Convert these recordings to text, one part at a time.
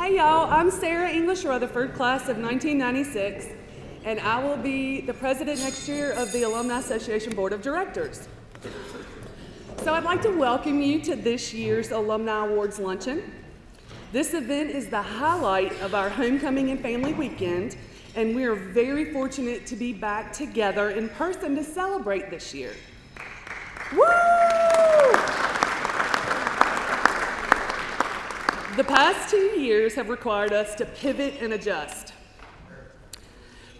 Hey y'all, I'm Sarah English Rutherford, class of 1996, and I will be the president next year of the Alumni Association Board of Directors. So I'd like to welcome you to this year's Alumni Awards Luncheon. This event is the highlight of our Homecoming and Family Weekend, and we are very fortunate to be back together in person to celebrate this year. Woo! The past 2 years have required us to pivot and adjust.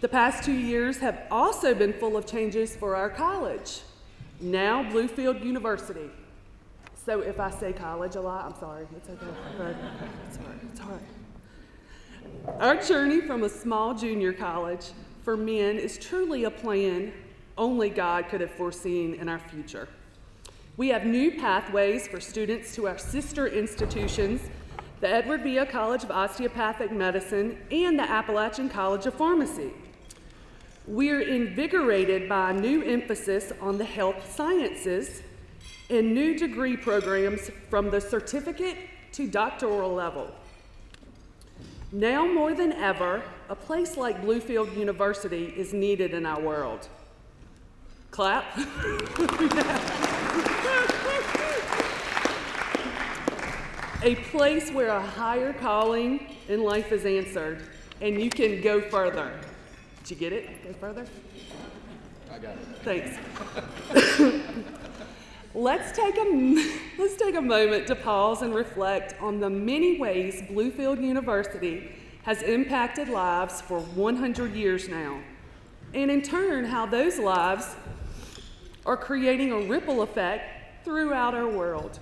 The past 2 years have also been full of changes for our college, now Bluefield University. So if I say college a lot, I'm sorry. It's okay. It's all right. Our journey from a small junior college for men is truly a plan only God could have foreseen in our future. We have new pathways for students to our sister institutions, the Edward Villa College of Osteopathic Medicine and the Appalachian College of Pharmacy. We're invigorated by a new emphasis on the health sciences and new degree programs from the certificate to doctoral level. Now more than ever, a place like Bluefield University is needed in our world. Clap. A place where a higher calling in life is answered and you can go further. Did you get it? Go further? I got it. Thanks. Let's take a moment to pause and reflect on the many ways Bluefield University has impacted lives for 100 years now, and in turn, how those lives are creating a ripple effect throughout our world.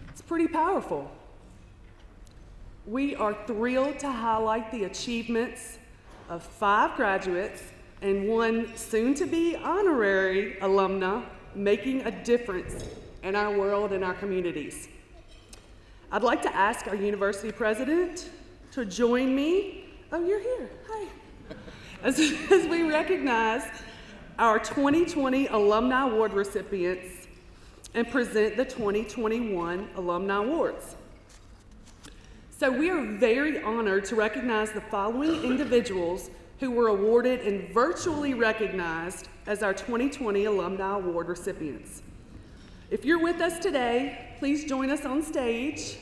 It's pretty powerful. We are thrilled to highlight the achievements of 5 graduates and 1 soon-to-be honorary alumna making a difference in our world and our communities. I'd like to ask our university president to join me. Oh, you're here. Hi. As we recognize our 2020 Alumni Award recipients and present the 2021 Alumni Awards. So we are very honored to recognize the following individuals who were awarded and virtually recognized as our 2020 Alumni Award recipients. If you're with us today, please join us on stage.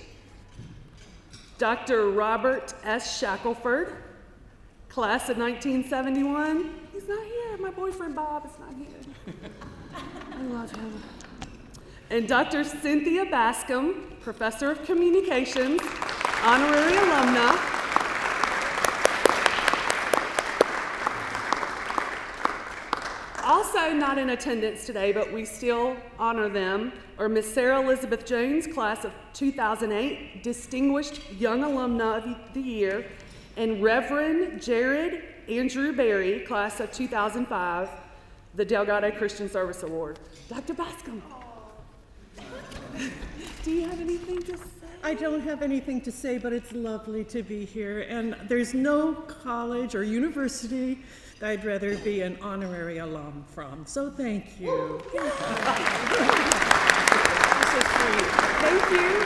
Dr. Robert S. Shackelford, class of 1971. He's not here. My boyfriend Bob is not here. I love him. And Dr. Cynthia Bascom, professor of communications, honorary alumna. Also not in attendance today, but we still honor them, are Miss Sarah Elizabeth Jones, class of 2008, Distinguished Young Alumna of the Year, and Reverend Jared Andrew Berry, class of 2005, the Delgado Christian Service Award. Dr. Bascom, do you have anything to say? I don't have anything to say, but it's lovely to be here. And there's no college or university that I'd rather be an honorary alum from. So thank you. This is sweet. Thank you.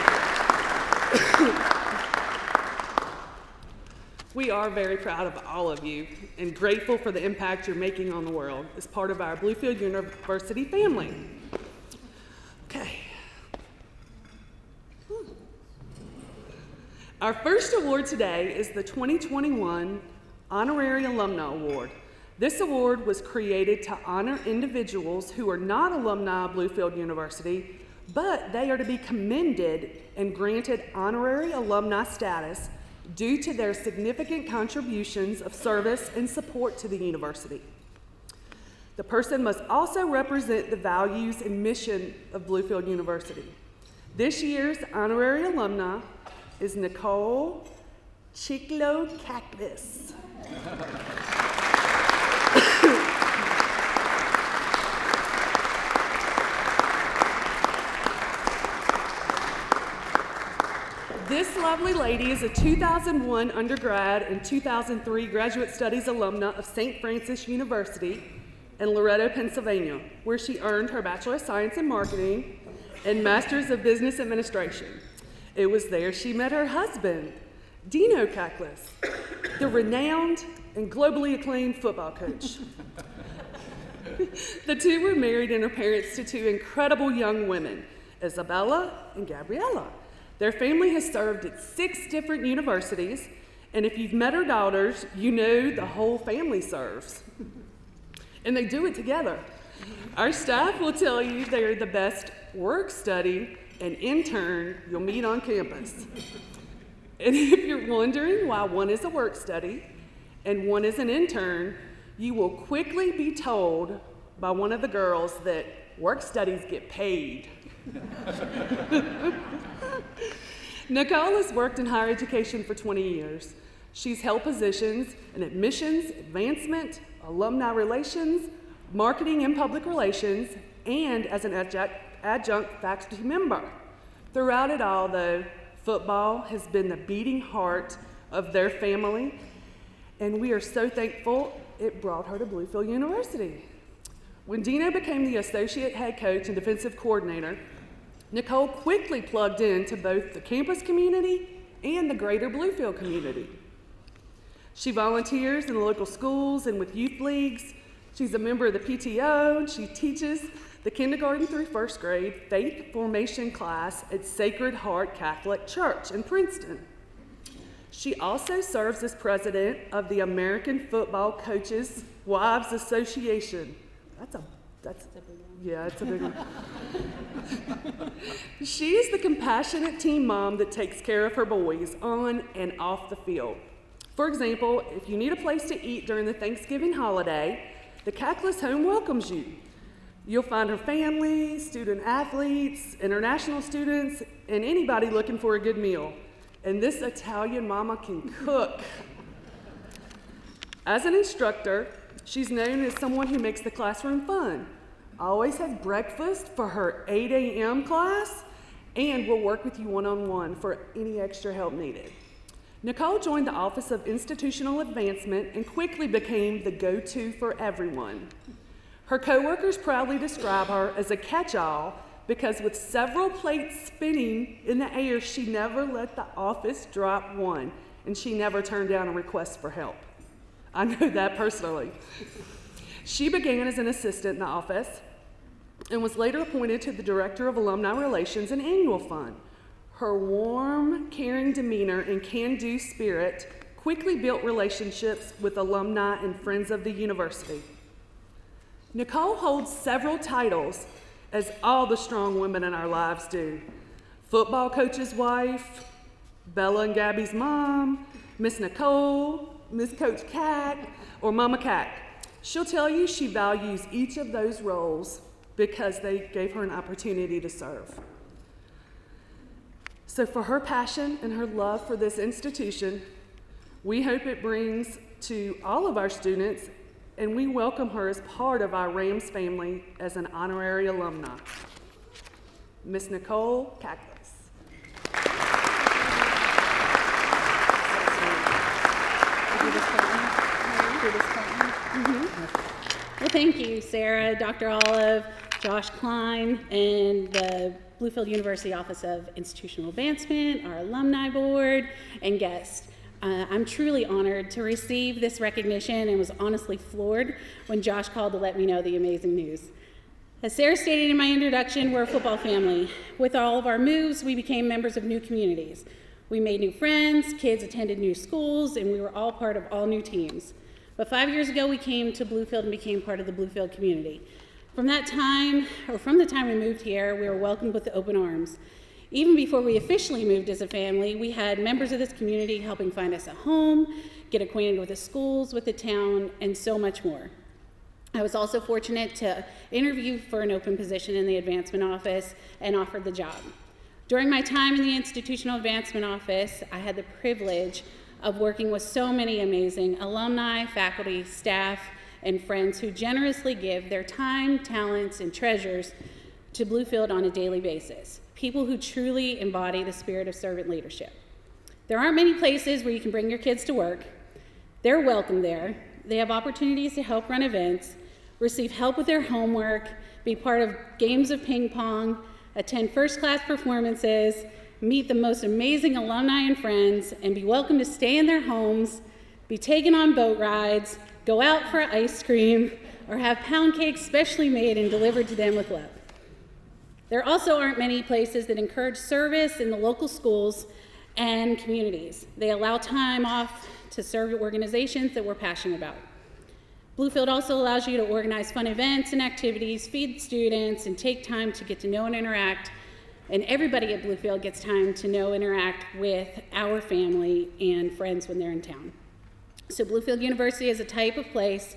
We are very proud of all of you and grateful for the impact you're making on the world as part of our Bluefield University family. Okay. Our first award today is the 2021 Honorary Alumna Award. This award was created to honor individuals who are not alumni of Bluefield University, but they are to be commended and granted honorary alumni status due to their significant contributions of service and support to the university. The person must also represent the values and mission of Bluefield University. This year's honorary alumna is Nicole Chiclo-Cactus. This lovely lady is a 2001 undergrad and 2003 graduate studies alumna of St. Francis University in Loretto, Pennsylvania, where she earned her Bachelor of Science in Marketing and Master's of Business Administration. It was there she met her husband, Dino Kaklis, the renowned and globally acclaimed football coach. The two were married and are parents to two incredible young women, Isabella and Gabriella. Their family has served at 6 different universities, and if you've met her daughters, you know the whole family serves. And they do it together. Our staff will tell you they are the best work study and intern you'll meet on campus. And if you're wondering why one is a work study and one is an intern, you will quickly be told by one of the girls that work studies get paid. Nicole has worked in higher education for 20 years. She's held positions in admissions, advancement, alumni relations, marketing and public relations, and as an adjunct faculty member. Throughout it all, though, football has been the beating heart of their family, and we are so thankful it brought her to Bluefield University. When Dino became the associate head coach and defensive coordinator, Nicole quickly plugged into both the campus community and the greater Bluefield community. She volunteers in the local schools and with youth leagues. She's a member of the PTO, and she teaches the kindergarten through 1st grade faith formation class at Sacred Heart Catholic Church in Princeton. She also serves as president of the American Football Coaches Wives Association. That's a big one. Yeah, it's a big one. She is the compassionate team mom that takes care of her boys on and off the field. For example, if you need a place to eat during the Thanksgiving holiday, the Kaklis home welcomes you. You'll find her family, student athletes, international students, and anybody looking for a good meal. And this Italian mama can cook. As an instructor, she's known as someone who makes the classroom fun, always has breakfast for her 8 a.m. class, and will work with you one-on-one for any extra help needed. Nicole joined the Office of Institutional Advancement and quickly became the go-to for everyone. Her coworkers proudly describe her as a catch-all because with several plates spinning in the air, she never let the office drop one, and she never turned down a request for help. I know that personally. She began as an assistant in the office and was later appointed to the Director of Alumni Relations and Annual Fund. Her warm, caring demeanor and can-do spirit quickly built relationships with alumni and friends of the university. Nicole holds several titles, as all the strong women in our lives do. Football coach's wife, Bella and Gabby's mom, Miss Nicole, Miss Coach Cat, or Mama Cat. She'll tell you she values each of those roles because they gave her an opportunity to serve. So for her passion and her love for this institution, we hope it brings to all of our students, and we welcome her as part of our Rams family as an honorary alumna. Miss Nicole Kaklis. Well, thank you, Sarah, Dr. Olive, Josh Klein, and the Bluefield University Office of Institutional Advancement, our alumni board, and guests. I'm truly honored to receive this recognition and was honestly floored when Josh called to let me know the amazing news. As Sarah stated in my introduction, we're a football family. With all of our moves, we became members of new communities. We made new friends, kids attended new schools, and we were all part of all new teams. But 5 years ago, we came to Bluefield and became part of the Bluefield community. From the time we moved here, we were welcomed with open arms. Even before we officially moved as a family, we had members of this community helping find us a home, get acquainted with the schools, with the town, and so much more. I was also fortunate to interview for an open position in the advancement office and offered the job. During my time in the institutional advancement office, I had the privilege of working with so many amazing alumni, faculty, staff, and friends who generously give their time, talents, and treasures to Bluefield on a daily basis. People who truly embody the spirit of servant leadership. There aren't many places where you can bring your kids to work. They're welcome there. They have opportunities to help run events, receive help with their homework, be part of games of ping pong, attend first-class performances, meet the most amazing alumni and friends, and be welcome to stay in their homes, be taken on boat rides, go out for ice cream, or have pound cakes specially made and delivered to them with love. There also aren't many places that encourage service in the local schools and communities. They allow time off to serve organizations that we're passionate about. Bluefield also allows you to organize fun events and activities, feed students, and take time to get to know and interact. And everybody at Bluefield gets time to know and interact with our family and friends when they're in town. So Bluefield University is a type of place,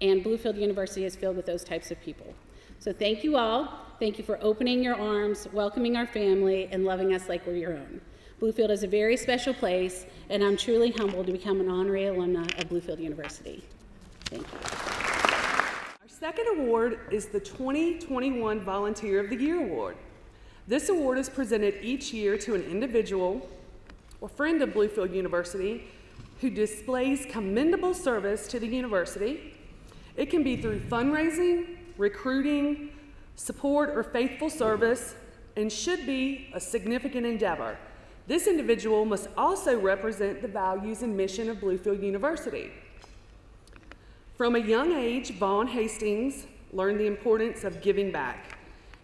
and Bluefield University is filled with those types of people. So thank you all. Thank you for opening your arms, welcoming our family, and loving us like we're your own. Bluefield is a very special place, and I'm truly humbled to become an honorary alumna of Bluefield University. Thank you. Our second award is the 2021 Volunteer of the Year Award. This award is presented each year to an individual or friend of Bluefield University who displays commendable service to the university. It can be through fundraising, recruiting, support, or faithful service, and should be a significant endeavor. This individual must also represent the values and mission of Bluefield University. From a young age, Vaughn Hastings learned the importance of giving back.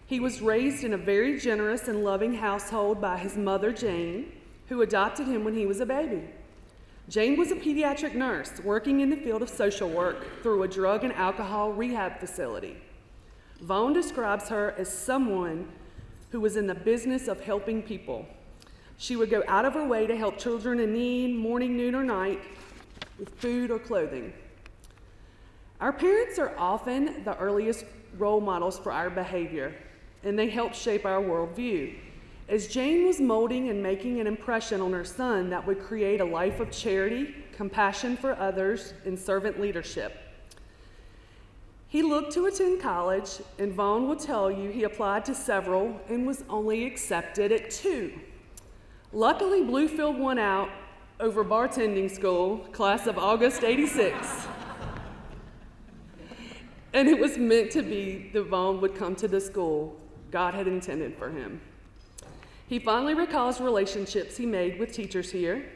He was raised in a very generous and loving household by his mother, Jane, who adopted him when he was a baby. Jane was a pediatric nurse working in the field of social work through a drug and alcohol rehab facility. Vaughn describes her as someone who was in the business of helping people. She would go out of her way to help children in need, morning, noon, or night, with food or clothing. Our parents are often the earliest role models for our behavior, and they help shape our worldview. As Jane was molding and making an impression on her son that would create a life of charity, compassion for others, and servant leadership. He looked to attend college, and Vaughn will tell you he applied to several and was only accepted at 2. Luckily, Bluefield won out over bartending school, class of August '86. And it was meant to be that Vaughn would come to the school God had intended for him. He finally recalls relationships he made with teachers here.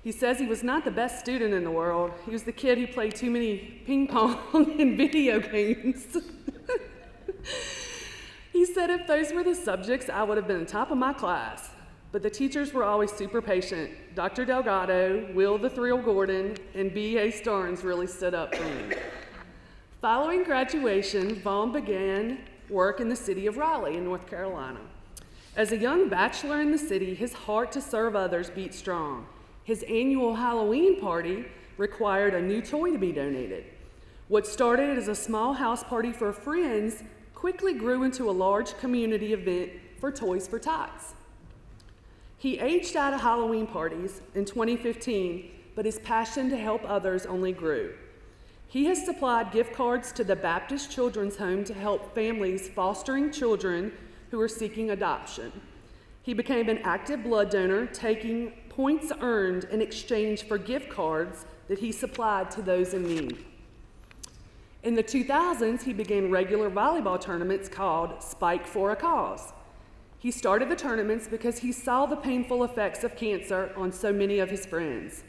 He says he was not the best student in the world. He was the kid who played too many ping pong and video games. He said if those were the subjects, I would have been the top of my class. But the teachers were always super patient. Dr. Delgado, Will the Thrill Gordon, and B.A. Starnes really stood up for me. Following graduation, Vaughn began work in the city of Raleigh in North Carolina. As a young bachelor in the city, his heart to serve others beat strong. His annual Halloween party required a new toy to be donated. What started as a small house party for friends quickly grew into a large community event for Toys for Tots. He aged out of Halloween parties in 2015, but his passion to help others only grew. He has supplied gift cards to the Baptist Children's Home to help families fostering children who are seeking adoption. He became an active blood donor, taking points earned in exchange for gift cards that he supplied to those in need. In the 2000s, he began regular volleyball tournaments called Spike for a Cause. He started the tournaments because he saw the painful effects of cancer on so many of his friends.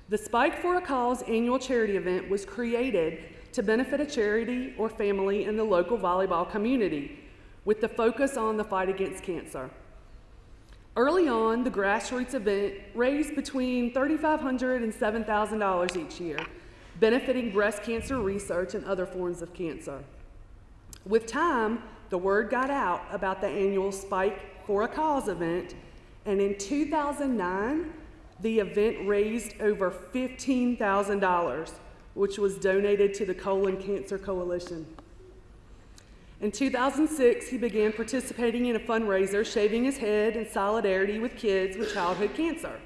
The Spike for a Cause annual charity event was created to benefit a charity or family in the local volleyball community, with the focus on the fight against cancer. Early on, the grassroots event raised between $3,500 and $7,000 each year, benefiting breast cancer research and other forms of cancer. With time, the word got out about the annual Spike for a Cause event, and in 2009, the event raised over $15,000, which was donated to the Colon Cancer Coalition. In 2006, he began participating in a fundraiser, shaving his head in solidarity with kids with childhood cancer.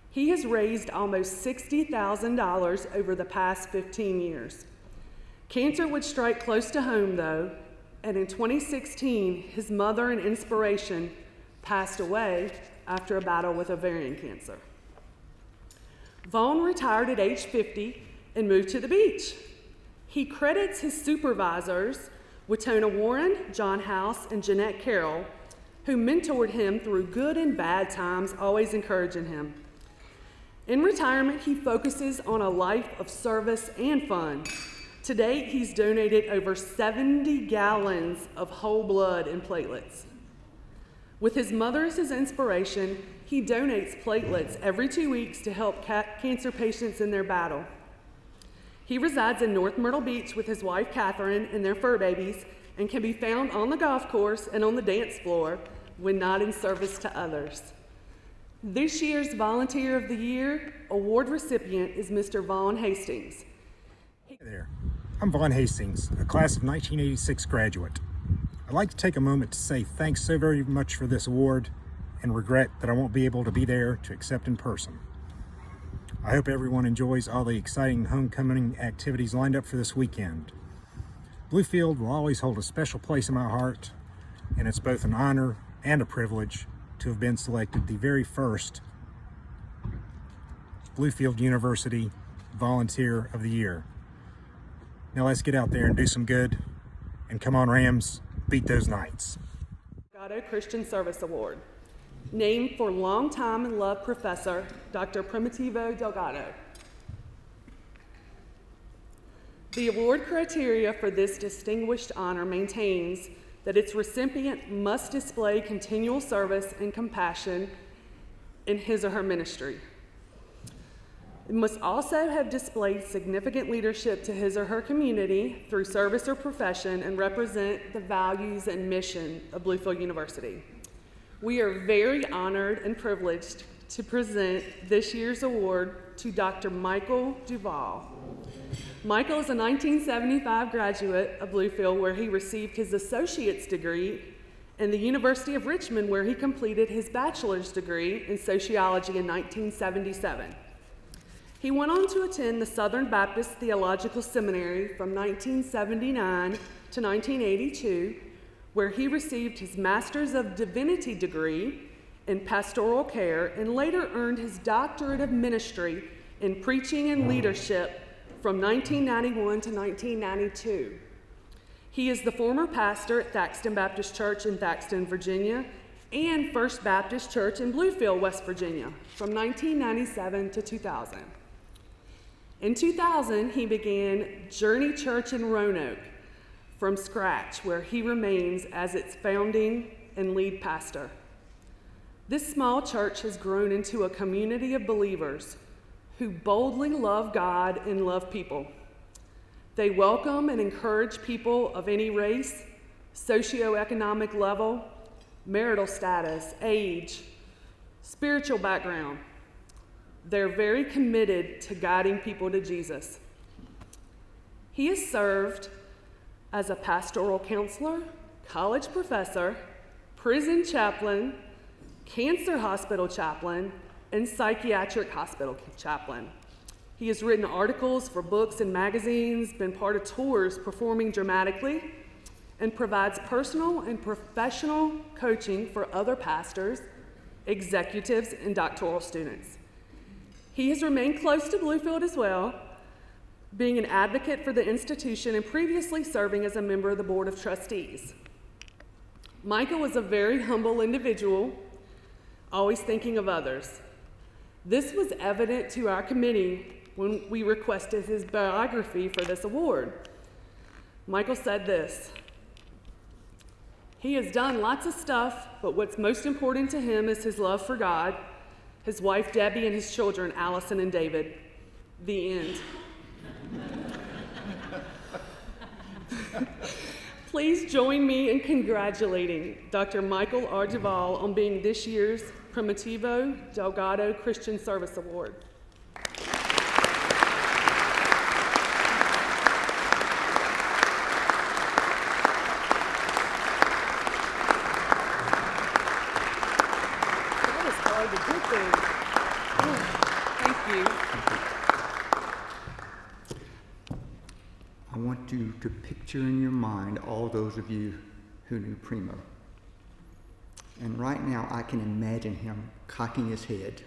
He has raised almost $60,000 over the past 15 years. Cancer would strike close to home, though, and in 2016, his mother and inspiration passed away after a battle with ovarian cancer. Vaughn retired at age 50 and moved to the beach. He credits his supervisors, Watona Warren, John House, and Jeanette Carroll, who mentored him through good and bad times, always encouraging him. In retirement, he focuses on a life of service and fun. To date, he's donated over 70 gallons of whole blood and platelets. With his mother as his inspiration, he donates platelets every 2 weeks to help cancer patients in their battle. He resides in North Myrtle Beach with his wife, Catherine, and their fur babies, and can be found on the golf course and on the dance floor when not in service to others. This year's Volunteer of the Year award recipient is Mr. Vaughn Hastings. Hey there, I'm Vaughn Hastings, a class of 1986 graduate. I'd like to take a moment to say thanks so very much for this award and regret that I won't be able to be there to accept in person. I hope everyone enjoys all the exciting homecoming activities lined up for this weekend. Bluefield will always hold a special place in my heart, and it's both an honor and a privilege to have been selected the very first Bluefield University Volunteer of the Year. Now let's get out there and do some good, and come on Rams, beat those Knights. Delgado Christian Service Award, named for longtime and loved professor, Dr. Primitivo Delgado. The award criteria for this distinguished honor maintains that its recipient must display continual service and compassion in his or her ministry. It must also have displayed significant leadership to his or her community through service or profession and represent the values and mission of Bluefield University. We are very honored and privileged to present this year's award to Dr. Michael Duvall. Michael is a 1975 graduate of Bluefield, where he received his associate's degree, and the University of Richmond, where he completed his bachelor's degree in sociology in 1977. He went on to attend the Southern Baptist Theological Seminary from 1979 to 1982, where he received his Master's of Divinity degree in pastoral care and later earned his Doctorate of Ministry in Preaching and Leadership from 1991 to 1992. He is the former pastor at Thaxton Baptist Church in Thaxton, Virginia, and First Baptist Church in Bluefield, West Virginia, from 1997 to 2000. In 2000, he began Journey Church in Roanoke from scratch, where he remains as its founding and lead pastor. This small church has grown into a community of believers who boldly love God and love people. They welcome and encourage people of any race, socioeconomic level, marital status, age, spiritual background. They're very committed to guiding people to Jesus. He has served as a pastoral counselor, college professor, prison chaplain, cancer hospital chaplain, and psychiatric hospital chaplain. He has written articles for books and magazines, been part of tours performing dramatically, and provides personal and professional coaching for other pastors, executives, and doctoral students. He has remained close to Bluefield as well, being an advocate for the institution and previously serving as a member of the Board of Trustees. Michael was a very humble individual, always thinking of others. This was evident to our committee when we requested his biography for this award. Michael said this: "He has done lots of stuff, but what's most important to him is his love for God, his wife Debbie, and his children Allison and David." The end. Please join me in congratulating Dr. Michael R. Duvall on being this year's Primitivo Delgado Christian Service Award. That is hard to get there. Thank you. I want you to picture in your mind all those of you who knew Primo. And right now I can imagine him cocking his head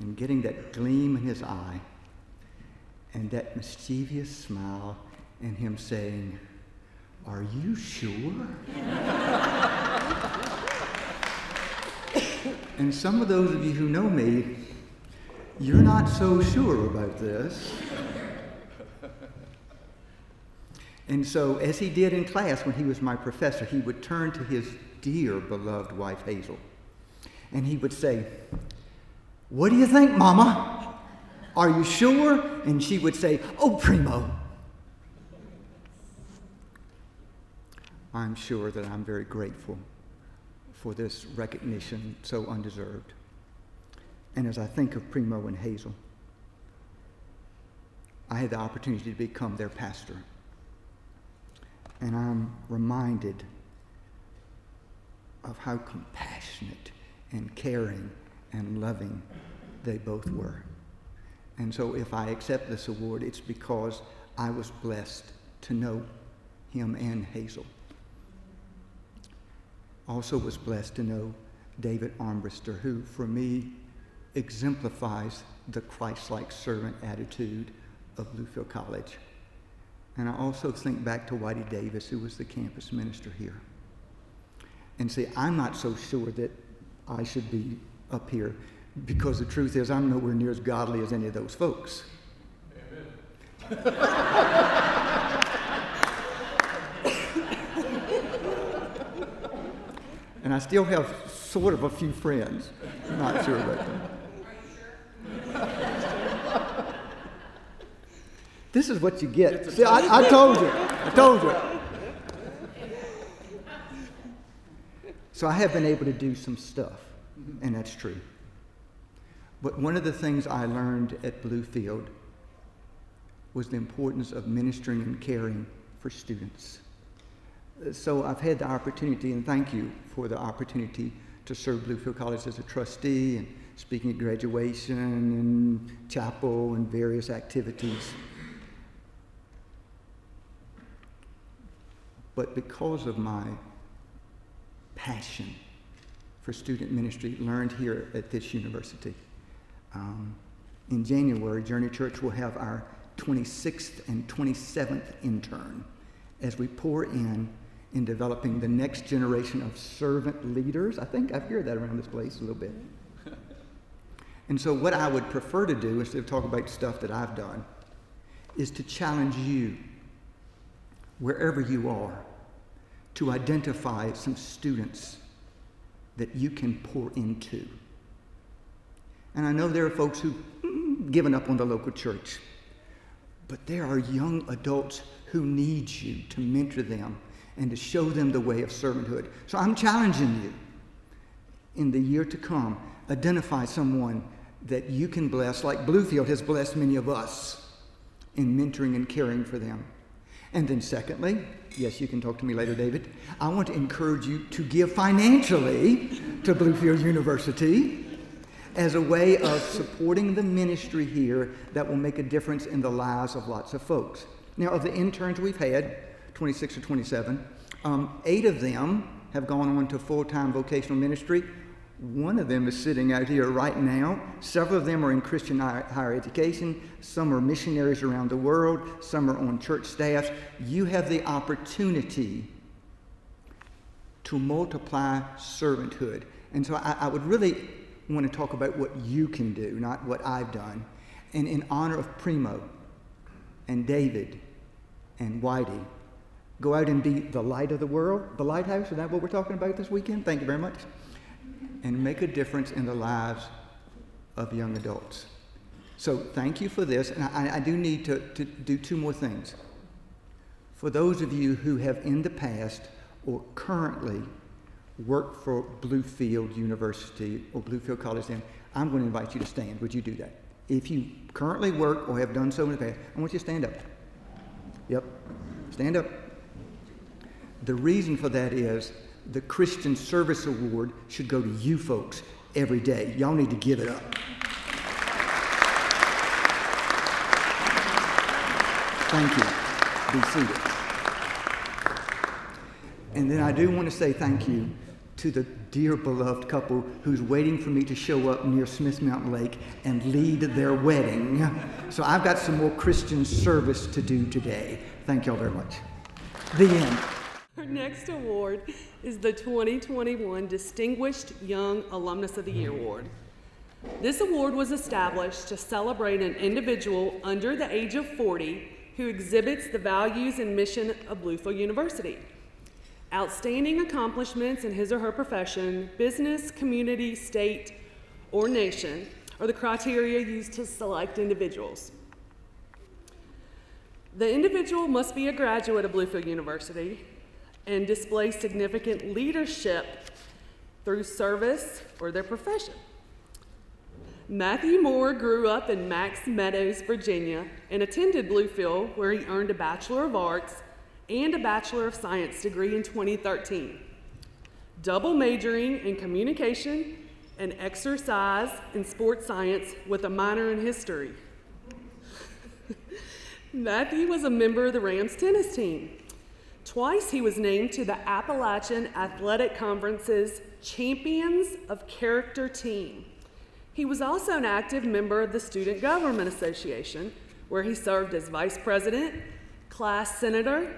and getting that gleam in his eye and that mischievous smile and him saying, "Are you sure?" And some of those of you who know me, you're not so sure about this. And so, as he did in class when he was my professor, he would turn to his dear beloved wife, Hazel, and he would say, "What do you think, Mama? Are you sure?" And she would say, "Oh, Primo." I'm sure that I'm very grateful for this recognition, so undeserved. And as I think of Primo and Hazel, I had the opportunity to become their pastor. And I'm reminded of how compassionate and caring and loving they both were. And so if I accept this award, it's because I was blessed to know him and Hazel. Also was blessed to know David Armbruster, who for me exemplifies the Christ-like servant attitude of Bluefield College. And I also think back to Whitey Davis, who was the campus minister here. And see, I'm not so sure that I should be up here, because the truth is I'm nowhere near as godly as any of those folks. Amen. And I still have sort of a few friends. I'm not sure about them. This is what you get. See, I told you. I told you. So I have been able to do some stuff, and that's true. But one of the things I learned at Bluefield was the importance of ministering and caring for students. So I've had the opportunity, and thank you for the opportunity, to serve Bluefield College as a trustee and speaking at graduation and chapel and various activities. But because of my passion for student ministry learned here at this university, in January, Journey Church will have our 26th and 27th intern as we pour in developing the next generation of servant leaders. I think I've heard that around this place a little bit. And so what I would prefer to do, instead of talking about stuff that I've done, is to challenge you, wherever you are, to identify some students that you can pour into. And I know there are folks who've given up on the local church, but there are young adults who need you to mentor them and to show them the way of servanthood. So I'm challenging you, in the year to come, identify someone that you can bless, like Bluefield has blessed many of us, in mentoring and caring for them. And then secondly, yes, you can talk to me later, David, I want to encourage you to give financially to Bluefield University as a way of supporting the ministry here that will make a difference in the lives of lots of folks. Now, of the interns we've had, 26 or 27, 8 of them have gone on to full-time vocational ministry. One of them is sitting out here right now. Several of them are in Christian higher education. Some are missionaries around the world. Some are on church staffs. You have the opportunity to multiply servanthood. And so I would really want to talk about what you can do, not what I've done. And in honor of Primo and David and Whitey, go out and be the light of the world. The lighthouse, is that what we're talking about this weekend? Thank you very much. And make a difference in the lives of young adults. So thank you for this. And I do need to do 2 more things. For those of you who have in the past or currently work for Bluefield University or Bluefield College, then I'm going to invite you to stand. Would you do that? If you currently work or have done so in the past, I want you to stand up. Yep, stand up. The reason for that is the Christian Service Award should go to you folks every day. Y'all need to give it up. Thank you. Be seated. And then I do want to say thank you to the dear beloved couple who's waiting for me to show up near Smith Mountain Lake and lead their wedding. So I've got some more Christian service to do today. Thank y'all very much. The end. Our next award is the 2021 Distinguished Young Alumnus of the Year Award. This award was established to celebrate an individual under the age of 40 who exhibits the values and mission of Bluefield University. Outstanding accomplishments in his or her profession, business, community, state, or nation are the criteria used to select individuals. The individual must be a graduate of Bluefield University and display significant leadership through service or their profession. Matthew Moore grew up in Max Meadows, Virginia, and attended Bluefield, where he earned a Bachelor of Arts and a Bachelor of Science degree in 2013, double majoring in communication and exercise and sports science with a minor in history. Matthew was a member of the Rams tennis team. Twice he was named to the Appalachian Athletic Conference's Champions of Character team. He was also an active member of the Student Government Association, where he served as vice president, class senator,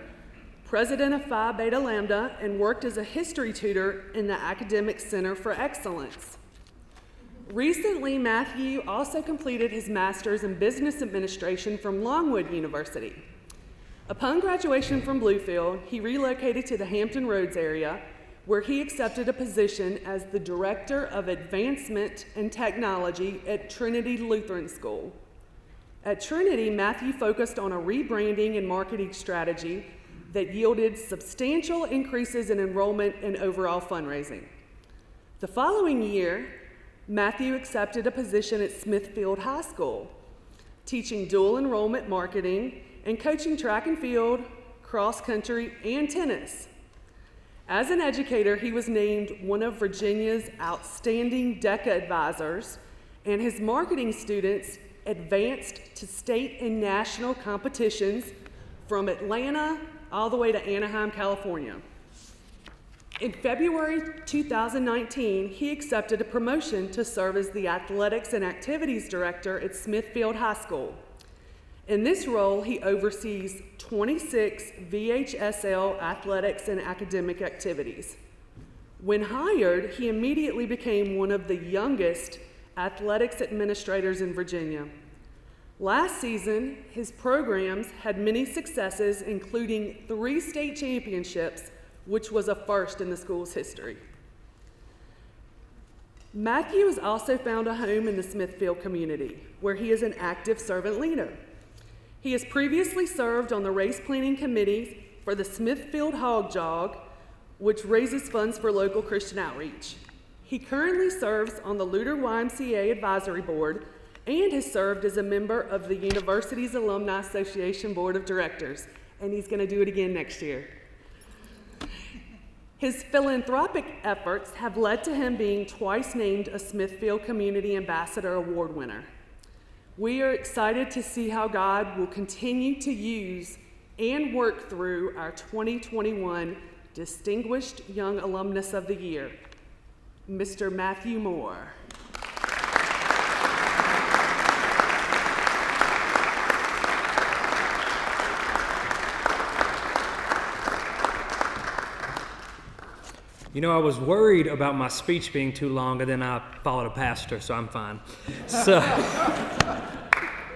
president of Phi Beta Lambda, and worked as a history tutor in the Academic Center for Excellence. Recently, Matthew also completed his master's in business administration from Longwood University. Upon graduation from Bluefield, he relocated to the Hampton Roads area, where he accepted a position as the Director of Advancement and Technology at Trinity Lutheran School. At Trinity, Matthew focused on a rebranding and marketing strategy that yielded substantial increases in enrollment and overall fundraising. The following year, Matthew accepted a position at Smithfield High School, teaching dual enrollment marketing and coaching track and field, cross country, and tennis. As an educator, he was named one of Virginia's outstanding DECA advisors, and his marketing students advanced to state and national competitions from Atlanta all the way to Anaheim, California. In February 2019, he accepted a promotion to serve as the Athletics and Activities Director at Smithfield High School. In this role, he oversees 26 VHSL athletics and academic activities. When hired, he immediately became one of the youngest athletics administrators in Virginia. Last season, his programs had many successes, including 3 state championships, which was a first in the school's history. Matthew has also found a home in the Smithfield community, where he is an active servant leader. He has previously served on the race planning committee for the Smithfield Hog Jog, which raises funds for local Christian outreach. He currently serves on the Luter YMCA Advisory Board and has served as a member of the university's Alumni Association Board of Directors, and he's going to do it again next year. His philanthropic efforts have led to him being twice named a Smithfield Community Ambassador Award winner. We are excited to see how God will continue to use and work through our 2021 Distinguished Young Alumnus of the Year, Mr. Matthew Moore. You know, I was worried about my speech being too long, and then I followed a pastor, so I'm fine. So,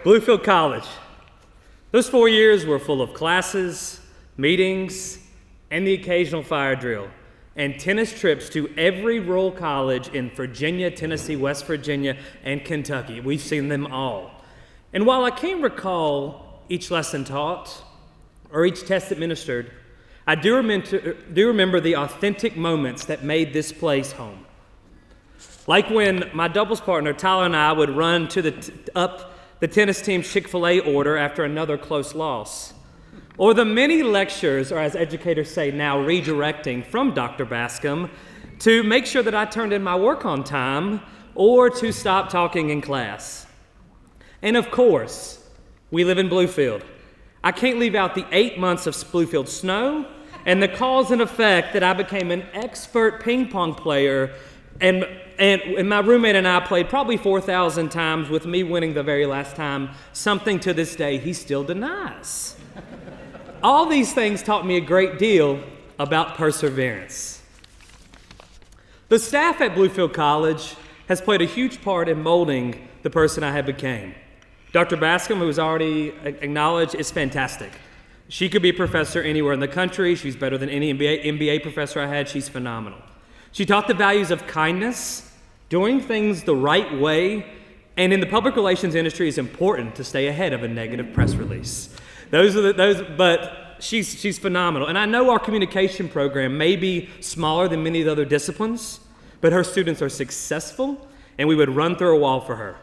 Bluefield College. Those 4 years were full of classes, meetings, and the occasional fire drill, and tennis trips to every rural college in Virginia, Tennessee, West Virginia, and Kentucky. We've seen them all. And while I can't recall each lesson taught or each test administered, I do remember the authentic moments that made this place home. Like when my doubles partner, Tyler, and I would run to up the tennis team's Chick-fil-A order after another close loss. Or the many lectures, or as educators say now, redirecting from Dr. Bascom to make sure that I turned in my work on time or to stop talking in class. And of course, we live in Bluefield. I can't leave out the 8 months of Bluefield snow and the cause and effect that I became an expert ping pong player, and my roommate and I played probably 4,000 times, with me winning the very last time, something to this day he still denies. All these things taught me a great deal about perseverance. The staff at Bluefield College has played a huge part in molding the person I have become. Dr. Bascom, who was already acknowledged, is fantastic. She could be a professor anywhere in the country. She's better than any MBA professor I had. She's phenomenal. She taught the values of kindness, doing things the right way, and in the public relations industry, it's important to stay ahead of a negative press release. But she's phenomenal. And I know our communication program may be smaller than many of the other disciplines, but her students are successful, and we would run through a wall for her.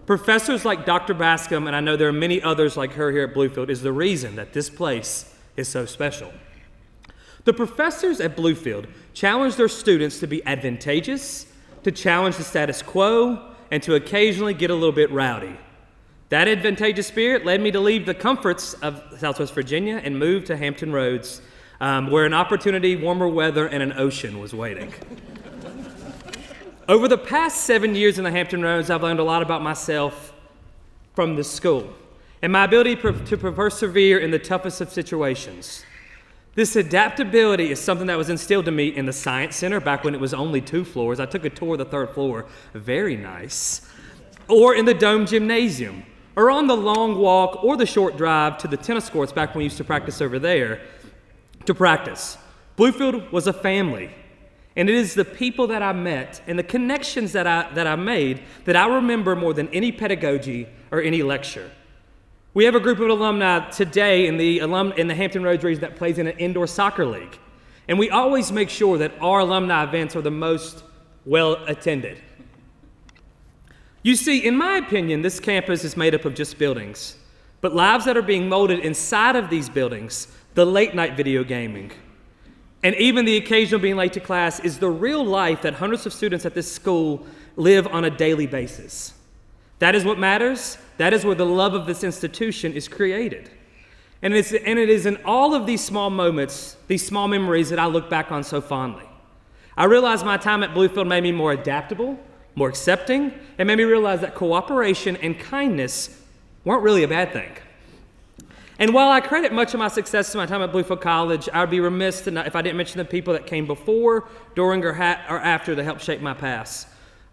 Professors like Dr. Bascom, and I know there are many others like her here at Bluefield, is the reason that this place is so special. The professors at Bluefield challenge their students to be advantageous, to challenge the status quo, and to occasionally get a little bit rowdy. That advantageous spirit led me to leave the comforts of Southwest Virginia and move to Hampton Roads, where an opportunity, warmer weather, and an ocean was waiting. Over the past 7 years in the Hampton Roads, I've learned a lot about myself from this school and my ability to persevere in the toughest of situations. This adaptability is something that was instilled in me in the Science Center back when it was only 2 floors. I took a tour of the 3rd floor, very nice. Or in the Dome Gymnasium, or on the long walk or the short drive to the tennis courts back when we used to practice over there to practice. Bluefield was a family. And it is the people that I met and the connections that I made that I remember more than any pedagogy or any lecture. We have a group of alumni today in the Hampton Roads region that plays in an indoor soccer league. And we always make sure that our alumni events are the most well attended. You see, in my opinion, this campus is made up of just buildings, but lives that are being molded inside of these buildings, the late night video gaming, and even the occasional being late to class is the real life that hundreds of students at this school live on a daily basis. That is what matters. That is where the love of this institution is created. And it is in all of these small moments, these small memories that I look back on so fondly. I realize my time at Bluefield made me more adaptable, more accepting, and made me realize that cooperation and kindness weren't really a bad thing. And while I credit much of my success to my time at Bluefield College, I would be remiss if I didn't mention the people that came before, during, or after to help shape my past.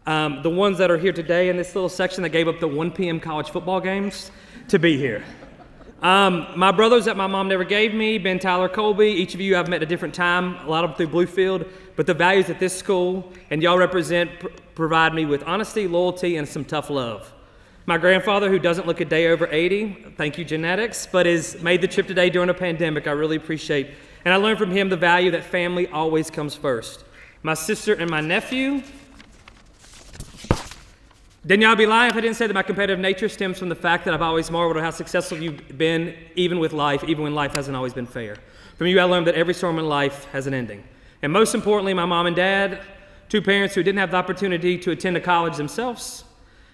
The ones that are here today in this little section that gave up the 1 p.m. college football games to be here. My brothers that my mom never gave me, Ben, Tyler, Colby, each of you I've met at a different time, a lot of them through Bluefield, but the values at this school and y'all represent provide me with honesty, loyalty, and some tough love. My grandfather, who doesn't look a day over 80, thank you genetics, but has made the trip today during a pandemic, I really appreciate. And I learned from him the value that family always comes first. My sister and my nephew. Danielle, I'd be lying if I didn't say that my competitive nature stems from the fact that I've always marveled at how successful you've been, even with life, even when life hasn't always been fair. From you, I learned that every storm in life has an ending. And most importantly, my mom and dad, 2 parents who didn't have the opportunity to attend a college themselves,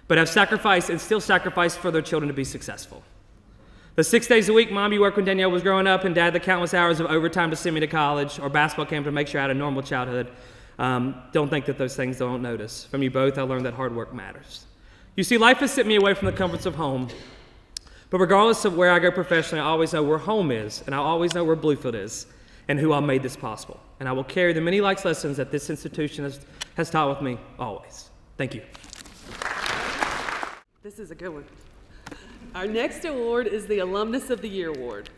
but have sacrificed and still sacrifice for their children to be successful. The 6 days a week, Mom, you worked when Danielle was growing up, and Dad, the countless hours of overtime to send me to college or basketball camp to make sure I had a normal childhood. Don't think that those things don't notice. From you both, I learned that hard work matters. You see, life has sent me away from the comforts of home, but regardless of where I go professionally, I always know where home is, and I always know where Bluefield is, and who all made this possible. And I will carry the many life lessons that this institution has taught with me always. Thank you. This is a good one. Our next award is the Alumnus of the Year Award.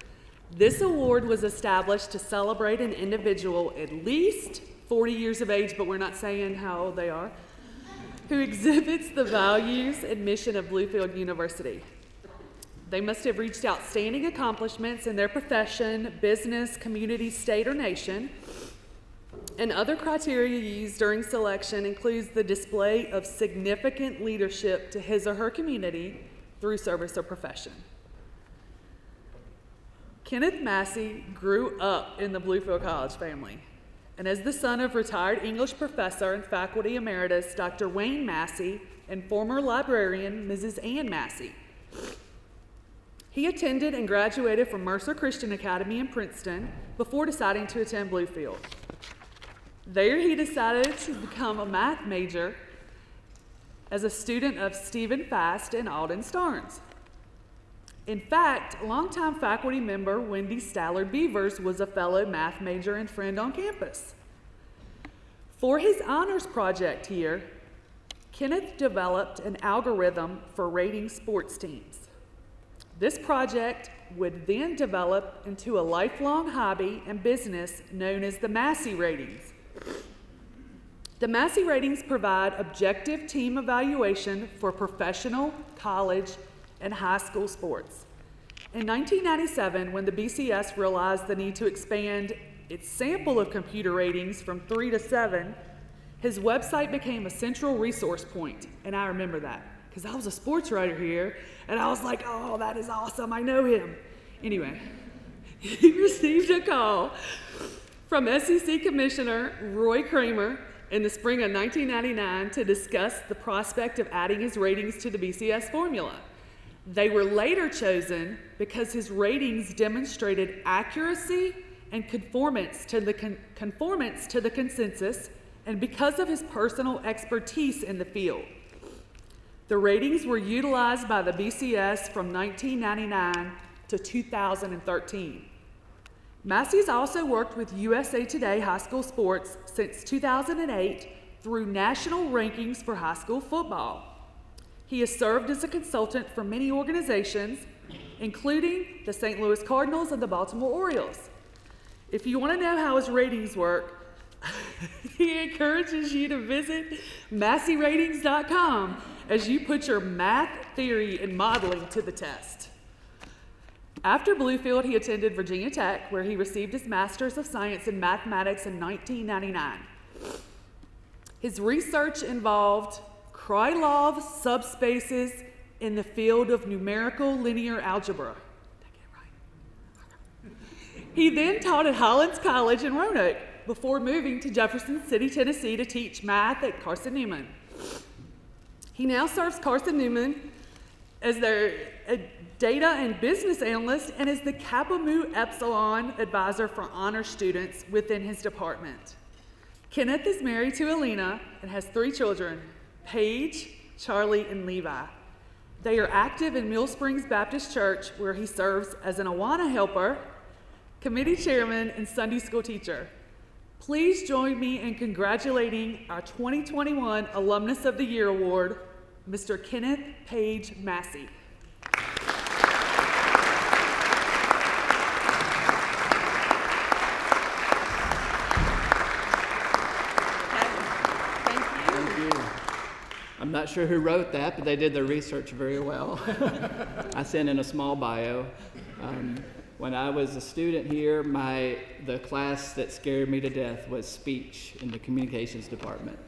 This award was established to celebrate an individual at least 40 years of age, but we're not saying how old they are, who exhibits the values and mission of Bluefield University. They must have reached outstanding accomplishments in their profession, business, community, state, or nation. And other criteria used during selection includes the display of significant leadership to his or her community through service or profession. Kenneth Massey grew up in the Bluefield College family, and as the son of retired English professor and faculty emeritus Dr. Wayne Massey and former librarian Mrs. Ann Massey. He attended and graduated from Mercer Christian Academy in Princeton before deciding to attend Bluefield. There he decided to become a math major as a student of Stephen Fast and Alden Starnes. In fact, longtime faculty member Wendy Stallard Beavers was a fellow math major and friend on campus. For his honors project here, Kenneth developed an algorithm for rating sports teams. This project would then develop into a lifelong hobby and business known as the Massey ratings. The Massey ratings provide objective team evaluation for professional, college, and high school sports. In 1997, when the BCS realized the need to expand its sample of computer ratings from 3 to 7, his website became a central resource point, and I remember that because I was a sports writer here, and I was like, oh, that is awesome, I know him. Anyway, he received a call from SEC Commissioner Roy Kramer in the spring of 1999 to discuss the prospect of adding his ratings to the BCS formula. They were later chosen because his ratings demonstrated accuracy and conformance to the consensus, and because of his personal expertise in the field. The ratings were utilized by the BCS from 1999 to 2013. Massey's also worked with USA Today High School Sports since 2008 through national rankings for high school football. He has served as a consultant for many organizations, including the St. Louis Cardinals and the Baltimore Orioles. If you want to know how his ratings work, he encourages you to visit masseyratings.com as you put your math, theory, and modeling to the test. After Bluefield, he attended Virginia Tech, where he received his Master's of Science in Mathematics in 1999. His research involved Krylov subspaces in the field of numerical linear algebra. He then taught at Hollins College in Roanoke before moving to Jefferson City, Tennessee to teach math at Carson Newman. He now serves Carson Newman as their data and business analyst and is the Kappa Mu Epsilon advisor for honor students within his department. Kenneth is married to Alina and has 3 children, Paige, Charlie, and Levi. They are active in Mill Springs Baptist Church, where he serves as an Awana helper, committee chairman, and Sunday school teacher. Please join me in congratulating our 2021 Alumnus of the Year Award, Mr. Kenneth Page Massey. I'm not sure who wrote that, but they did their research very well. I sent in a small bio. When I was a student here, the class that scared me to death was speech in the communications department.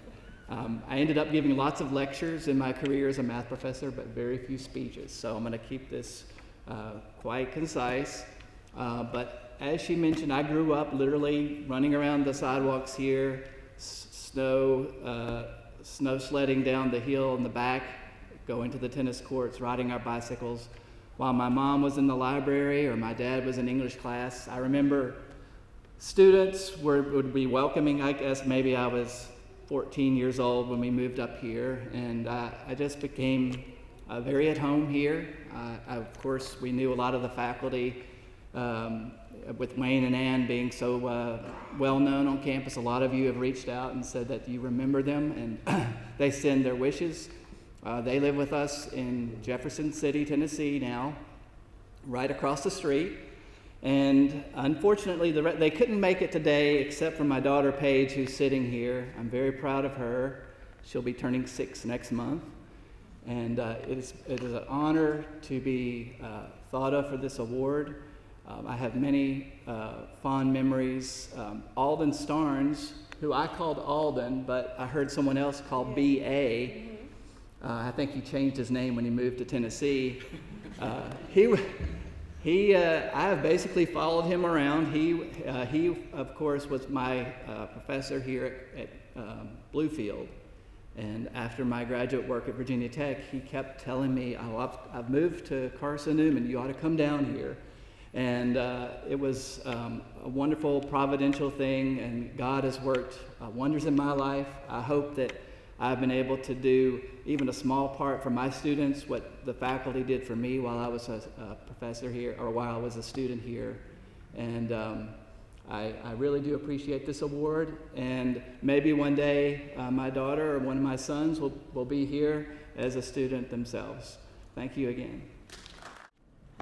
I ended up giving lots of lectures in my career as a math professor, but very few speeches. So I'm going to keep this quite concise. But as she mentioned, I grew up literally running around the sidewalks here, snow sledding down the hill in the back, going to the tennis courts, riding our bicycles, while my mom was in the library or my dad was in English class. I remember students would be welcoming. I guess maybe I was 14 years old when we moved up here, and I just became very at home here. Of course, we knew a lot of the faculty, with Wayne and Ann being so well known on campus. A lot of you have reached out and said that you remember them, and they send their wishes. They live with us in Jefferson City, Tennessee now, right across the street. And unfortunately, they couldn't make it today except for my daughter Paige, who's sitting here. I'm very proud of her. She'll be turning 6 next month. And it is an honor to be thought of for this award. I have many fond memories. Alden Starnes, who I called Alden, but I heard someone else call B.A. I think he changed his name when he moved to Tennessee. I have basically followed him around. He of course, was my professor here at Bluefield. And after my graduate work at Virginia Tech, he kept telling me, I've moved to Carson Newman, you ought to come down here. And it was a wonderful providential thing, and God has worked wonders in my life. I hope that I've been able to do even a small part for my students, what the faculty did for me while I was a professor here, or while I was a student here. And I really do appreciate this award, and maybe one day my daughter or one of my sons will be here as a student themselves. Thank you again.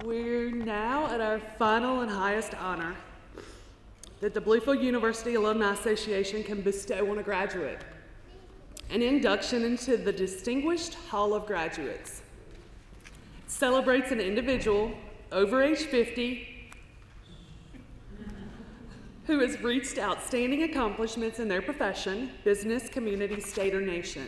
We're now at our final and highest honor that the Bluefield University Alumni Association can bestow on a graduate: an induction into the Distinguished Hall of Graduates. It celebrates an individual over age 50 who has reached outstanding accomplishments in their profession, business, community, state, or nation.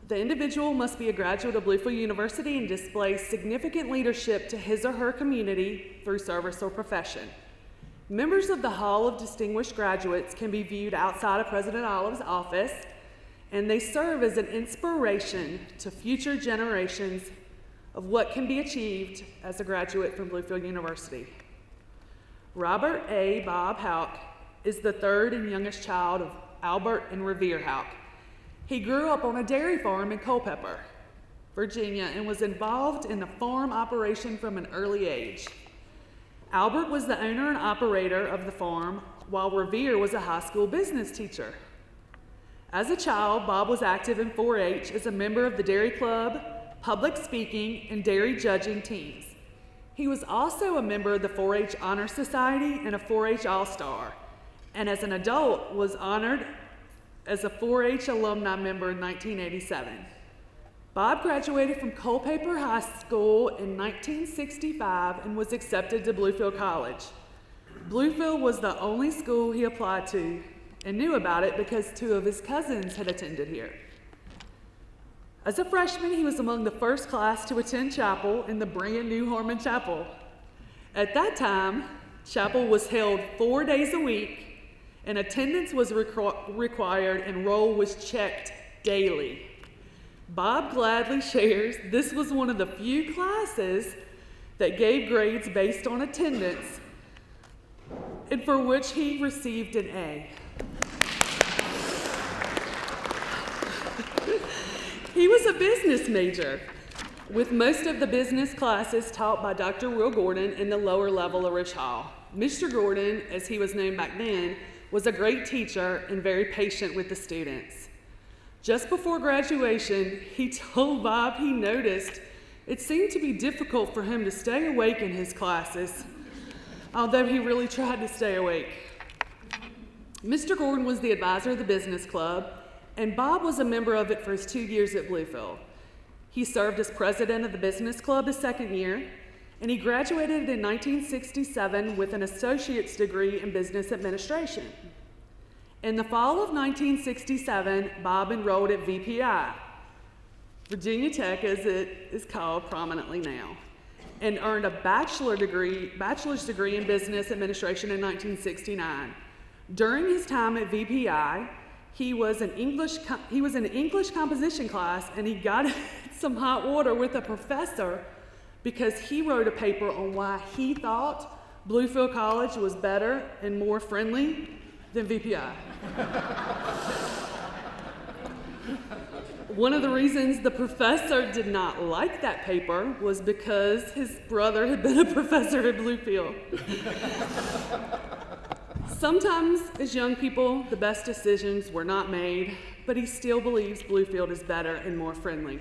The individual must be a graduate of Bluefield University and display significant leadership to his or her community through service or profession. Members of the Hall of Distinguished Graduates can be viewed outside of President Olive's office, and they serve as an inspiration to future generations of what can be achieved as a graduate from Bluefield University. Robert A. Bob Houck is the third and youngest child of Albert and Revere Houck. He grew up on a dairy farm in Culpeper, Virginia, and was involved in the farm operation from an early age. Albert was the owner and operator of the farm, while Revere was a high school business teacher. As a child, Bob was active in 4-H as a member of the Dairy Club, public speaking, and dairy judging teams. He was also a member of the 4-H Honor Society and a 4-H All-Star, and as an adult was honored as a 4-H alumni member in 1987. Bob graduated from Culpeper High School in 1965 and was accepted to Bluefield College. Bluefield was the only school he applied to and knew about it because 2 of his cousins had attended here. As a freshman, he was among the first class to attend chapel in the brand new Harmon Chapel. At that time, chapel was held 4 days a week, and attendance was required and roll was checked daily. Bob gladly shares this was one of the few classes that gave grades based on attendance and for which he received an A. He was a business major, with most of the business classes taught by Dr. Will Gordon in the lower level of Rich Hall. Mr. Gordon, as he was known back then, was a great teacher and very patient with the students. Just before graduation, he told Bob he noticed it seemed to be difficult for him to stay awake in his classes, although he really tried to stay awake. Mr. Gordon was the advisor of the business club, and Bob was a member of it for his 2 years at Bluefield. He served as president of the business club his second year, and he graduated in 1967 with an associate's degree in business administration. In the fall of 1967, Bob enrolled at VPI, Virginia Tech as it is called prominently now, and earned a bachelor's degree in business administration in 1969. During his time at VPI, he was in an English composition class, and he got some hot water with a professor because he wrote a paper on why he thought Bluefield College was better and more friendly than VPI. One of the reasons the professor did not like that paper was because his brother had been a professor at Bluefield. Sometimes, as young people, the best decisions were not made, but he still believes Bluefield is better and more friendly.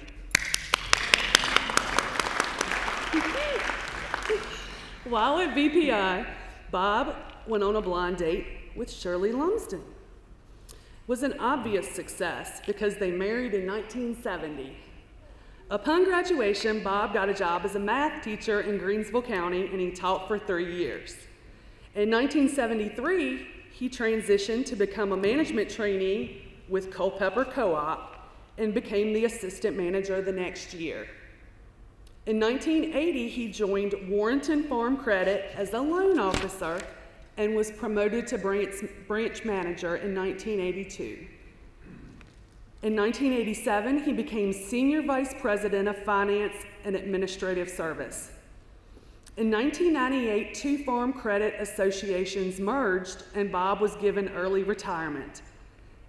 While at VPI, Bob went on a blind date with Shirley Lumsden. It was an obvious success because they married in 1970. Upon graduation, Bob got a job as a math teacher in Greensville County, and he taught for 3 years. In 1973, he transitioned to become a management trainee with Culpeper Co-op and became the assistant manager the next year. In 1980, he joined Warrenton Farm Credit as a loan officer and was promoted to branch manager in 1982. In 1987, he became Senior Vice President of Finance and Administrative Service. In 1998, 2 farm credit associations merged, and Bob was given early retirement.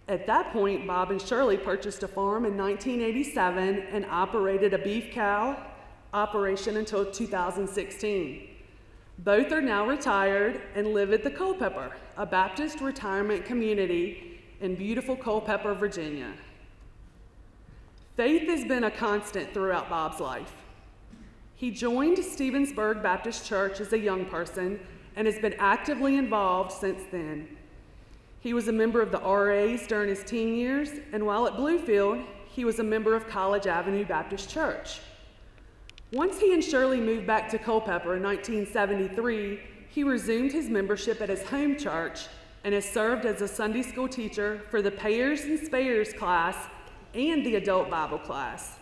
At that point, Bob and Shirley purchased a farm in 1987 and operated a beef cow operation until 2016. Both are now retired and live at the Culpeper, a Baptist retirement community in beautiful Culpeper, Virginia. Faith has been a constant throughout Bob's life. He joined Stevensburg Baptist Church as a young person and has been actively involved since then. He was a member of the RAs during his teen years, and while at Bluefield, he was a member of College Avenue Baptist Church. Once he and Shirley moved back to Culpeper in 1973, he resumed his membership at his home church and has served as a Sunday school teacher for the Payers and Spayers class and the adult Bible class.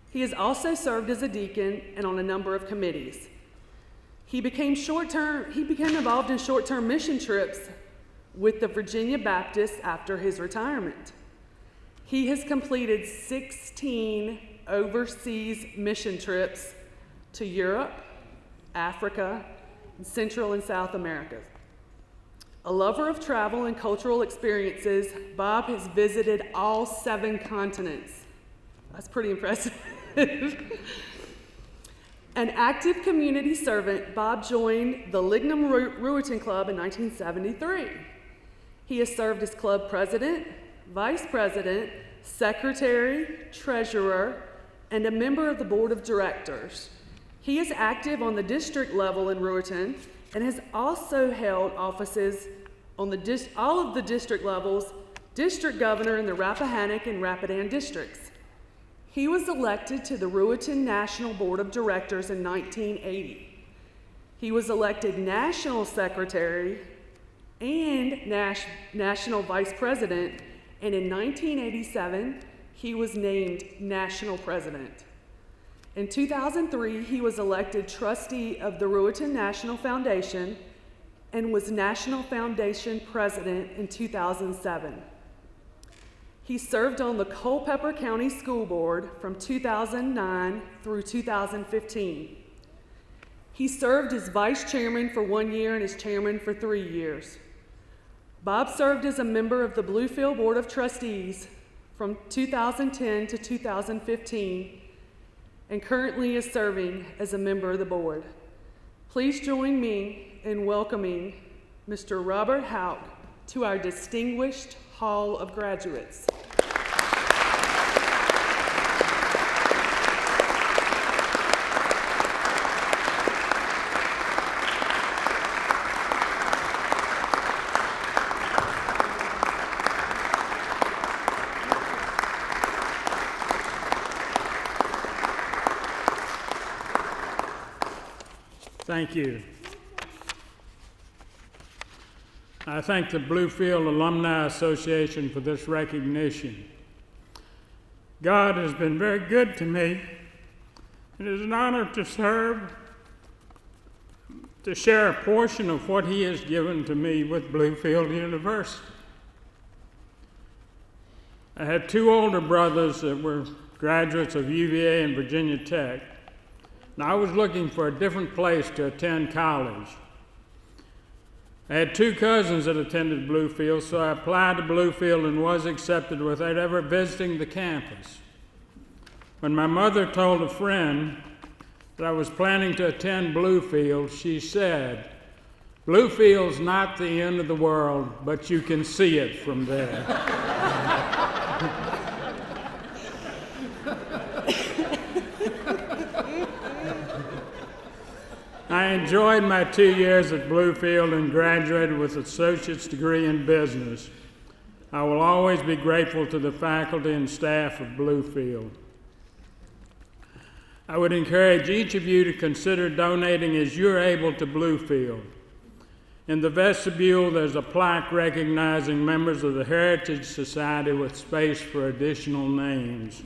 He has also served as a deacon and on a number of committees. He became involved in short-term mission trips with the Virginia Baptists after his retirement. He has completed 16 overseas mission trips to Europe, Africa, and Central and South America. A lover of travel and cultural experiences, Bob has visited all 7 continents. That's pretty impressive. An active community servant, Bob joined the Lignum Ruritan Club in 1973. He has served as club president, vice president, secretary, treasurer, and a member of the board of directors. He is active on the district level in Ruritan and has also held offices on all of the district levels, district governor in the Rappahannock and Rapidan districts. He was elected to the Ruritan National Board of Directors in 1980. He was elected national secretary and national vice president, and in 1987, he was named national president. In 2003, he was elected trustee of the Ruritan National Foundation and was National Foundation president in 2007. He served on the Culpeper County School Board from 2009 through 2015. He served as vice chairman for 1 year and as chairman for 3 years. Bob served as a member of the Bluefield Board of Trustees from 2010 to 2015 and currently is serving as a member of the board. Please join me in welcoming Mr. Robert Hauk to our distinguished Hall of Graduates. Thank you. I thank the Bluefield Alumni Association for this recognition. God has been very good to me. It is an honor to serve, to share a portion of what He has given to me with Bluefield University. I had 2 older brothers that were graduates of UVA and Virginia Tech. And I was looking for a different place to attend college. I had 2 cousins that attended Bluefield, so I applied to Bluefield and was accepted without ever visiting the campus. When my mother told a friend that I was planning to attend Bluefield, she said, "Bluefield's not the end of the world, but you can see it from there." I enjoyed my 2 years at Bluefield and graduated with an associate's degree in business. I will always be grateful to the faculty and staff of Bluefield. I would encourage each of you to consider donating as you're able to Bluefield. In the vestibule, there's a plaque recognizing members of the Heritage Society with space for additional names.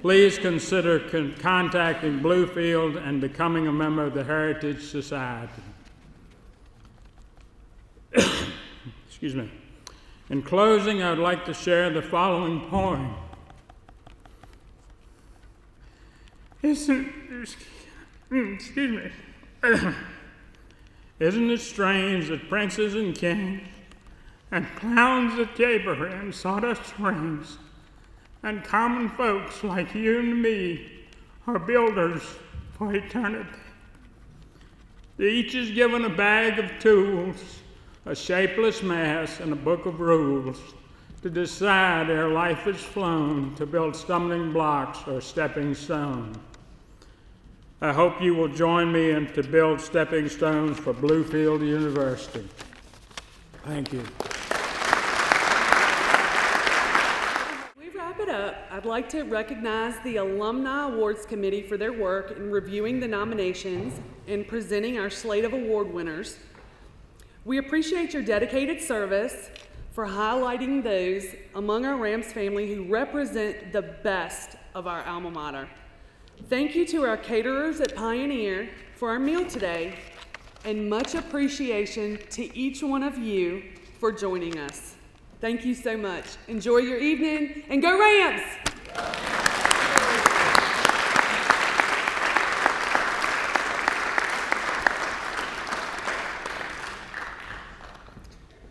Please consider contacting Bluefield and becoming a member of the Heritage Society. Excuse me. In closing, I would like to share the following poem. Isn't it strange that princes and kings and clowns at caper and sawdust rings, and common folks like you and me are builders for eternity. Each is given a bag of tools, a shapeless mass, and a book of rules to decide ere life is flown to build stumbling blocks or stepping stones. I hope you will join me in to build stepping stones for Bluefield University. Thank you. We wrap it up. I'd like to recognize the Alumni Awards Committee for their work in reviewing the nominations and presenting our slate of award winners. We appreciate your dedicated service for highlighting those among our Rams family who represent the best of our alma mater. Thank you to our caterers at Pioneer for our meal today, and much appreciation to each one of you for joining us. Thank you so much. Enjoy your evening, and go Rams!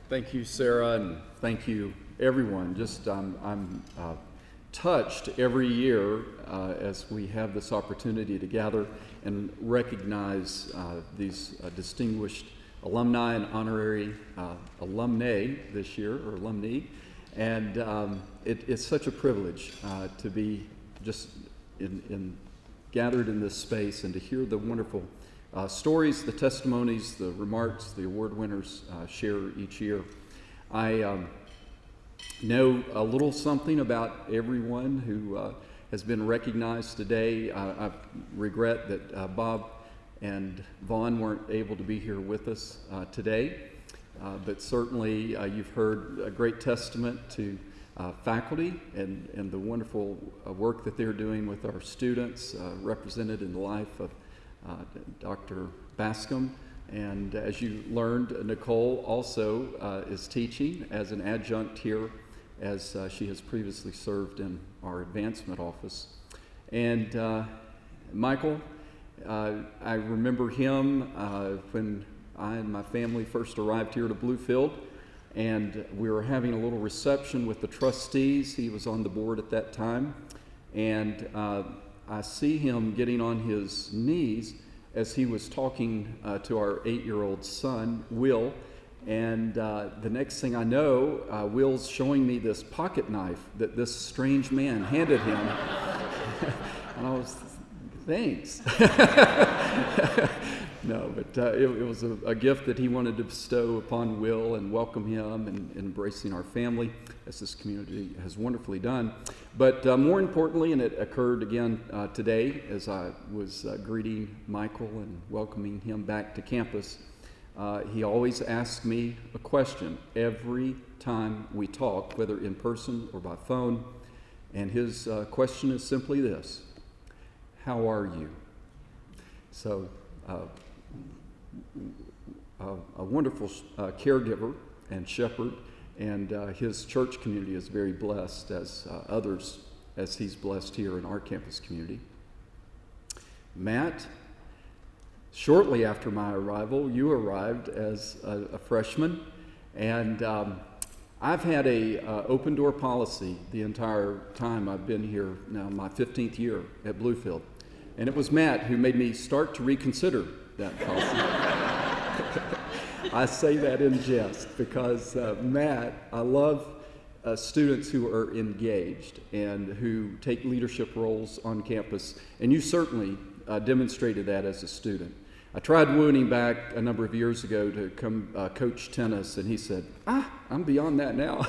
Thank you, Sarah, and thank you, everyone. I'm touched every year as we have this opportunity to gather and recognize these distinguished alumni and honorary alumnae this year, or alumni, and it's such a privilege to be just gathered in this space and to hear the wonderful stories, the testimonies, the remarks the award winners share each year. I know a little something about everyone who has been recognized today. I regret that Bob and Vaughn weren't able to be here with us today, but certainly you've heard a great testament to faculty and the wonderful work that they're doing with our students, represented in the life of Dr. Bascom. And as you learned, Nicole also is teaching as an adjunct here, as she has previously served in our advancement office. And Michael, I remember him when I and my family first arrived here to Bluefield, and we were having a little reception with the trustees. He was on the board at that time, and I see him getting on his knees as he was talking to our 8-year-old son, Will. And the next thing I know, Will's showing me this pocket knife that this strange man handed him. And I was, thanks. No, but it was a gift that he wanted to bestow upon Will and welcome him and embracing our family, as this community has wonderfully done. But more importantly, and it occurred again today as I was greeting Michael and welcoming him back to campus, he always asks me a question every time we talk, whether in person or by phone. And his question is simply this: how are you? So, a wonderful caregiver and shepherd, and his church community is very blessed, as others, as he's blessed here in our campus community. Matt, shortly after my arrival, you arrived as a freshman, and I've had a open door policy the entire time I've been here, now my 15th year at Bluefield. And it was Matt who made me start to reconsider that policy. I say that in jest because Matt, I love students who are engaged and who take leadership roles on campus, and you certainly demonstrated that as a student. I tried wooing him back a number of years ago to come coach tennis, and he said, I'm beyond that now.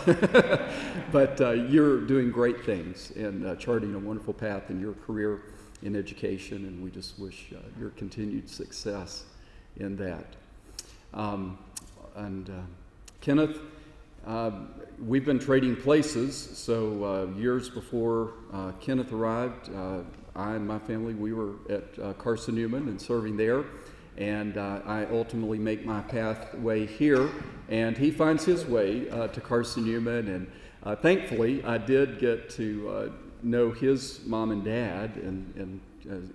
But you're doing great things and charting a wonderful path in your career in education, and we just wish your continued success in that. Kenneth, we've been trading places, so years before Kenneth arrived, I and my family, we were at Carson Newman and serving there, and I ultimately make my pathway here, and he finds his way to Carson Newman, and thankfully I did get to know his mom and dad and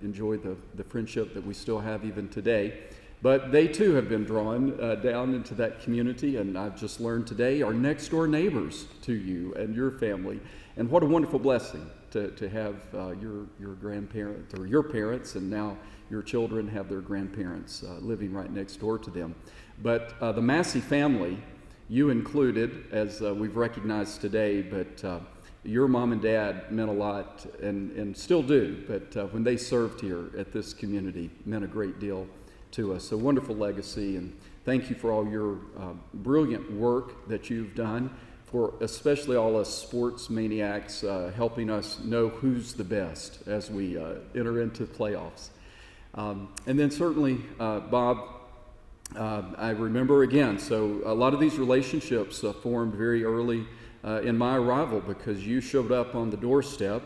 enjoy the friendship that we still have even today. But they too have been drawn down into that community, and I've just learned today are next door neighbors to you and your family. And what a wonderful blessing to have your grandparents, or your parents, and now your children have their grandparents living right next door to them. But the Massey family, you included, as we've recognized today, but your mom and dad meant a lot and still do, but when they served here at this community, meant a great deal to us. A wonderful legacy, and thank you for all your brilliant work that you've done, for especially all us sports maniacs, helping us know who's the best as we enter into playoffs. And then certainly, Bob, I remember again, so a lot of these relationships formed very early in my arrival, because you showed up on the doorstep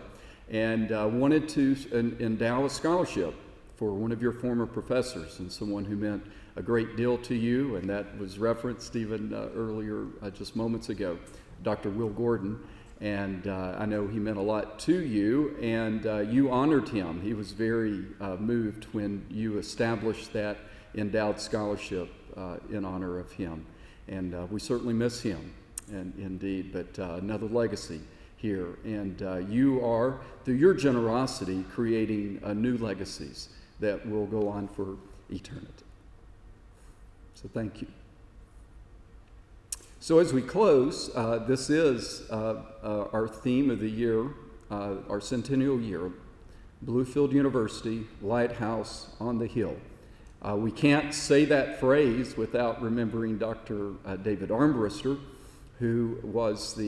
and wanted to endow a scholarship for one of your former professors, and someone who meant a great deal to you, and that was referenced even earlier, just moments ago, Dr. Will Gordon. And I know he meant a lot to you, and you honored him. He was very moved when you established that endowed scholarship in honor of him. And we certainly miss him, and indeed, but another legacy here. And you are, through your generosity, creating new legacies that will go on for eternity. So thank you. So as we close, this is our theme of the year, our centennial year, Bluefield University, Lighthouse on the Hill. We can't say that phrase without remembering Dr. David Armbruster, who was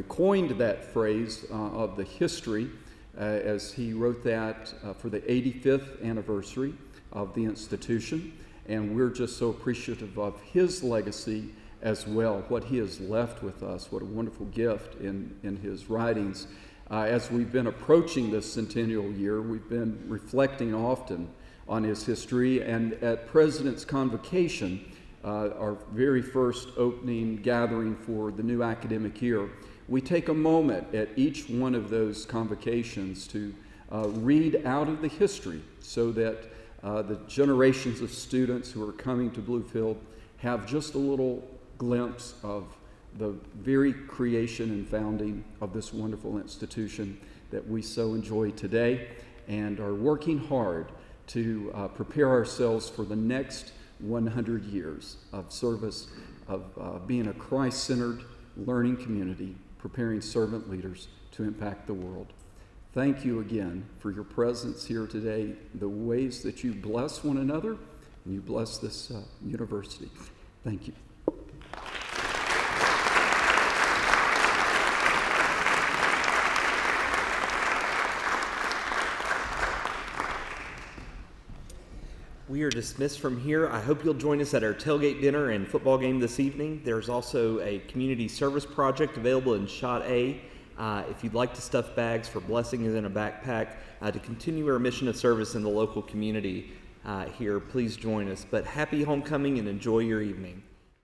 coined that phrase of the history as he wrote that for the 85th anniversary of the institution. And we're just so appreciative of his legacy as well, what he has left with us. What a wonderful gift in his writings. As we've been approaching this centennial year, we've been reflecting often on his history, and at President's Convocation, our very first opening gathering for the new academic year, we take a moment at each one of those convocations to read out of the history, so that the generations of students who are coming to Bluefield have just a little glimpse of the very creation and founding of this wonderful institution that we so enjoy today, and are working hard to prepare ourselves for the next 100 years of service, of being a Christ-centered learning community, preparing servant leaders to impact the world. Thank you again for your presence here today, the ways that you bless one another and you bless this university. Thank you. We are dismissed from here. I hope you'll join us at our tailgate dinner and football game this evening. There's also a community service project available in Shot A. If you'd like to stuff bags for blessings in a backpack to continue our mission of service in the local community here, please join us. But happy homecoming and enjoy your evening.